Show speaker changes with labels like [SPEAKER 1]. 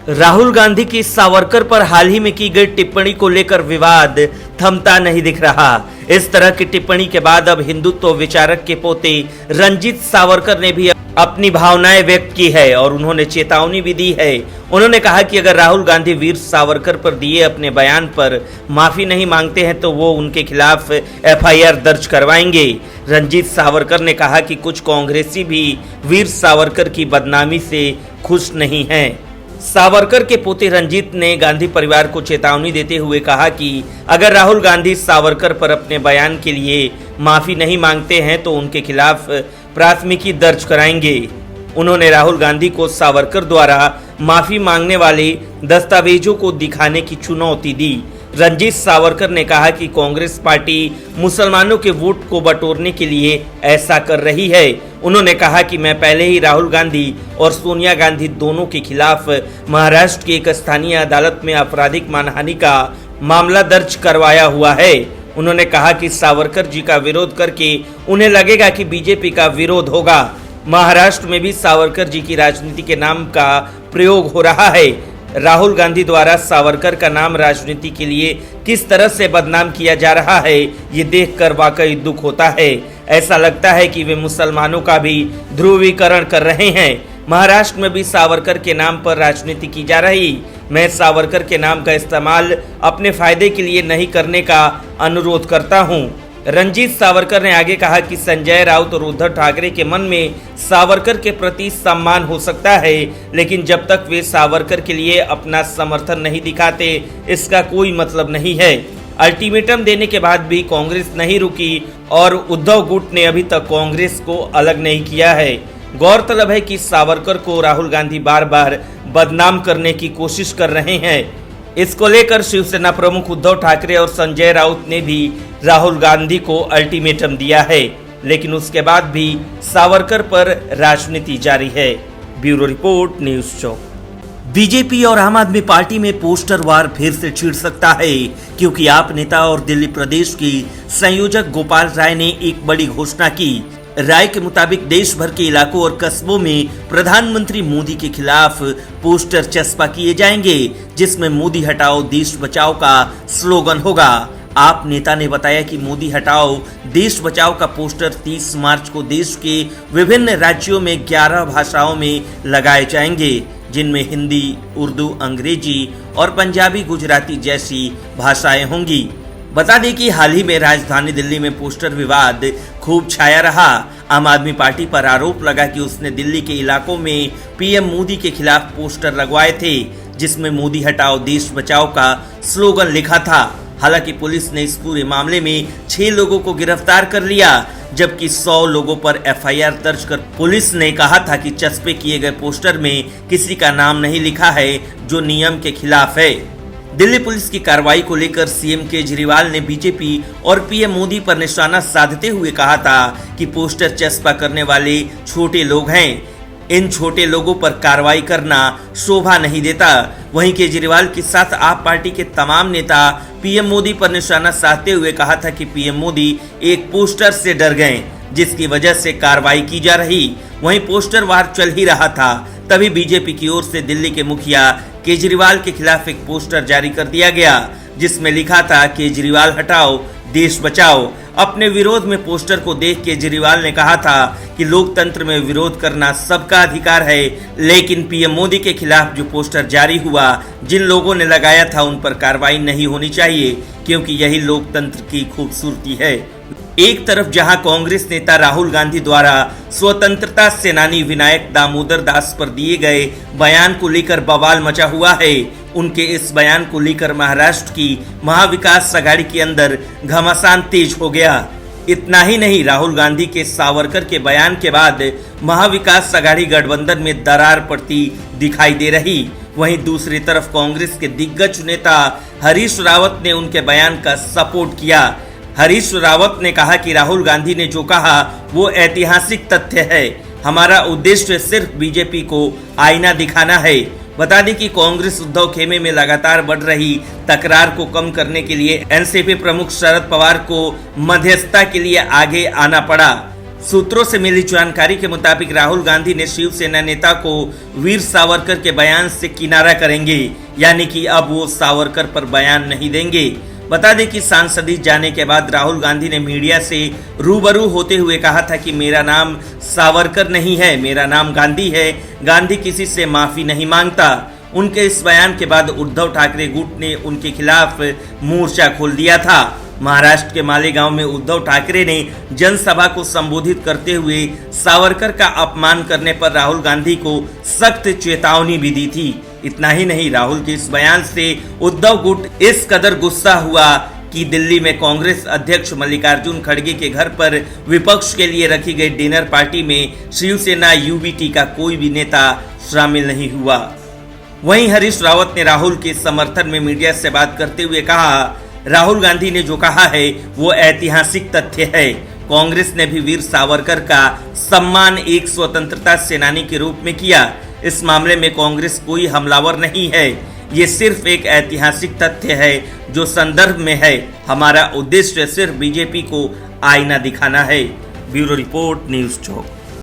[SPEAKER 1] राहुल गांधी की सावरकर पर हाल ही में की गई टिप्पणी को लेकर विवाद थमता नहीं दिख रहा। इस तरह की टिप्पणी के बाद अब हिंदुत्व विचारक के पोते रंजीत सावरकर ने भी अपनी भावनाएं व्यक्त की है और उन्होंने चेतावनी भी दी है। उन्होंने कहा कि अगर राहुल गांधी वीर सावरकर पर दिए अपने बयान पर माफी नहीं मांगते हैं तो वो उनके खिलाफ एफआईआर दर्ज करवाएंगे। रंजीत सावरकर ने कहा कि कुछ कांग्रेसी भी वीर सावरकर की बदनामी से खुश नहीं हैं। सावरकर के पोते रंजीत ने गांधी परिवार को चेतावनी देते हुए कहा कि अगर राहुल गांधी सावरकर पर अपने बयान के लिए माफी नहीं मांगते हैं तो उनके खिलाफ प्राथमिकी दर्ज कराएंगे। उन्होंने राहुल गांधी को सावरकर द्वारा माफी मांगने वाले दस्तावेजों को दिखाने की चुनौती दी। रंजीत सावरकर ने कहा कि कांग्रेस पार्टी मुसलमानों के वोट को बटोरने के लिए ऐसा कर रही है। उन्होंने कहा कि मैं पहले ही राहुल गांधी और सोनिया गांधी दोनों के खिलाफ महाराष्ट्र की एक स्थानीय अदालत में आपराधिक मानहानि का मामला दर्ज करवाया हुआ है। उन्होंने कहा कि सावरकर जी का विरोध करके उन्हें लगेगा कि बीजेपी का विरोध होगा। महाराष्ट्र में भी सावरकर जी की राजनीति के नाम का प्रयोग हो रहा है। राहुल गांधी द्वारा सावरकर का नाम राजनीति के लिए किस तरह से बदनाम किया जा रहा है, ये देखकर वाकई दुख होता है। ऐसा लगता है कि वे मुसलमानों का भी ध्रुवीकरण कर रहे हैं। महाराष्ट्र में भी सावरकर के नाम पर राजनीति की जा रही। मैं सावरकर के नाम का इस्तेमाल अपने फायदे के लिए नहीं करने का अनुरोध करता हूं। रंजीत सावरकर ने आगे कहा कि संजय राउत और उद्धव ठाकरे के मन में सावरकर के प्रति सम्मान हो सकता है, लेकिन जब तक वे सावरकर के लिए अपना समर्थन नहीं दिखाते इसका कोई मतलब नहीं है। अल्टीमेटम देने के बाद भी कांग्रेस नहीं रुकी और उद्धव गुट ने अभी तक कांग्रेस को अलग नहीं किया है। गौरतलब है कि सावरकर को राहुल गांधी बार बार बदनाम करने की कोशिश कर रहे हैं। इसको लेकर शिवसेना प्रमुख उद्धव ठाकरे और संजय राउत ने भी राहुल गांधी को अल्टीमेटम दिया है, लेकिन उसके बाद भी सावरकर पर राजनीति जारी है। ब्यूरो रिपोर्ट, न्यूज़ चौक। बीजेपी और आम आदमी पार्टी में पोस्टर वार फिर से छिड़ सकता है, क्योंकि आप नेता और दिल्ली प्रदेश की संयोजक गोपाल राय ने एक बड़ी घोषणा की। राय के मुताबिक देश भर के इलाकों और कस्बों में प्रधानमंत्री मोदी के खिलाफ पोस्टर चस्पा किए जाएंगे, जिसमें मोदी हटाओ देश बचाओ का स्लोगन होगा। आप नेता ने बताया कि मोदी हटाओ देश बचाओ का पोस्टर 30 मार्च को देश के विभिन्न राज्यों में 11 भाषाओं में लगाए जाएंगे, जिनमें हिंदी, उर्दू, अंग्रेजी और पंजाबी, गुजराती जैसी भाषाएं होंगी। बता दें कि हाल ही में राजधानी दिल्ली में पोस्टर विवाद खूब छाया रहा। आम आदमी पार्टी पर आरोप लगा कि उसने दिल्ली के इलाकों में पीएम मोदी के खिलाफ पोस्टर लगवाए थे, जिसमें मोदी हटाओ देश बचाओ का स्लोगन लिखा था। हालांकि पुलिस ने इस पूरे मामले में 6 लोगों को गिरफ्तार कर लिया, जबकि 100 लोगों पर एफआईआर दर्ज कर पुलिस ने कहा था कि चस्पे किए गए पोस्टर में किसी का नाम नहीं लिखा है, जो नियम के खिलाफ है। दिल्ली पुलिस की कार्रवाई को लेकर सीएम केजरीवाल ने बीजेपी और पीएम मोदी पर निशाना साधते हुए कहा था कि पोस्टर चस्पा करने वाले छोटे लोग हैं। इन छोटे लोगों पर कार्रवाई करना शोभा नहीं देता। वहीं केजरीवाल के साथ आप पार्टी के तमाम नेता पीएम मोदी पर निशाना साधते हुए कहा था कि पीएम मोदी एक पोस्टर से डर गए, जिसकी वजह से कार्रवाई की जा रही। वहीं पोस्टर वार चल ही रहा था, तभी बीजेपी की ओर से दिल्ली के मुखिया केजरीवाल के खिलाफ एक पोस्टर जारी कर दिया गया, जिसमें लिखा था केजरीवाल हटाओ देश बचाओ। अपने विरोध में पोस्टर को देख केजरीवाल ने कहा था कि लोकतंत्र में विरोध करना सबका अधिकार है, लेकिन पीएम मोदी के खिलाफ जो पोस्टर जारी हुआ, जिन लोगों ने लगाया था उन पर कार्रवाई नहीं होनी चाहिए, क्योंकि यही लोकतंत्र की खूबसूरती है। एक तरफ जहां कांग्रेस नेता राहुल गांधी द्वारा स्वतंत्रता सेनानी विनायक दामोदर दास पर दिए गए बयान को लेकर बवाल मचा हुआ है, उनके इस बयान को लेकर महाराष्ट्र की महाविकास आघाड़ी के अंदर घमासान तेज हो गया। इतना ही नहीं, राहुल गांधी के सावरकर के बयान के बाद महाविकास आघाड़ी गठबंधन में दरार पड़ती दिखाई दे रही। वहीं दूसरी तरफ कांग्रेस के दिग्गज नेता हरीश रावत ने उनके बयान का सपोर्ट किया। हरीश रावत ने कहा कि राहुल गांधी ने जो कहा वो ऐतिहासिक तथ्य है। हमारा उद्देश्य सिर्फ बीजेपी को आईना दिखाना है। बता दें कि कांग्रेस उद्धव खेमे में लगातार बढ़ रही तकरार को कम करने के लिए एनसीपी प्रमुख शरद पवार को मध्यस्थता के लिए आगे आना पड़ा। सूत्रों से मिली जानकारी के मुताबिक राहुल गांधी ने शिवसेना नेता को वीर सावरकर के बयान से किनारा करेंगे, यानी कि अब वो सावरकर पर बयान नहीं देंगे। बता दें कि सांसदी जाने के बाद राहुल गांधी ने मीडिया से रूबरू होते हुए कहा था कि मेरा नाम सावरकर नहीं है, मेरा नाम गांधी है, गांधी किसी से माफी नहीं मांगता। उनके इस बयान के बाद उद्धव ठाकरे गुट ने उनके खिलाफ मोर्चा खोल दिया था। महाराष्ट्र के मालेगांव में उद्धव ठाकरे ने जनसभा को संबोधित करते हुए सावरकर का अपमान करने पर राहुल गांधी को सख्त चेतावनी भी दी थी। इतना ही नहीं, राहुल के इस बयान से उद्धव गुट इस कदर गुस्सा हुआ कि दिल्ली में कांग्रेस अध्यक्ष मल्लिकार्जुन खड़गे के घर पर विपक्ष के लिए रखी गई डिनर पार्टी में शिवसेना यूबीटी का कोई भी नेता शामिल नहीं हुआ। वहीं हरीश रावत ने राहुल के समर्थन में मीडिया से बात करते हुए कहा, राहुल गांधी ने जो कहा है वो ऐतिहासिक तथ्य है। कांग्रेस ने भी वीर सावरकर का सम्मान एक स्वतंत्रता सेनानी के रूप में किया। इस मामले में कांग्रेस कोई हमलावर नहीं है, ये सिर्फ एक ऐतिहासिक तथ्य है जो संदर्भ में है। हमारा उद्देश्य सिर्फ बीजेपी को आईना दिखाना है। ब्यूरो रिपोर्ट, न्यूज़ चौक।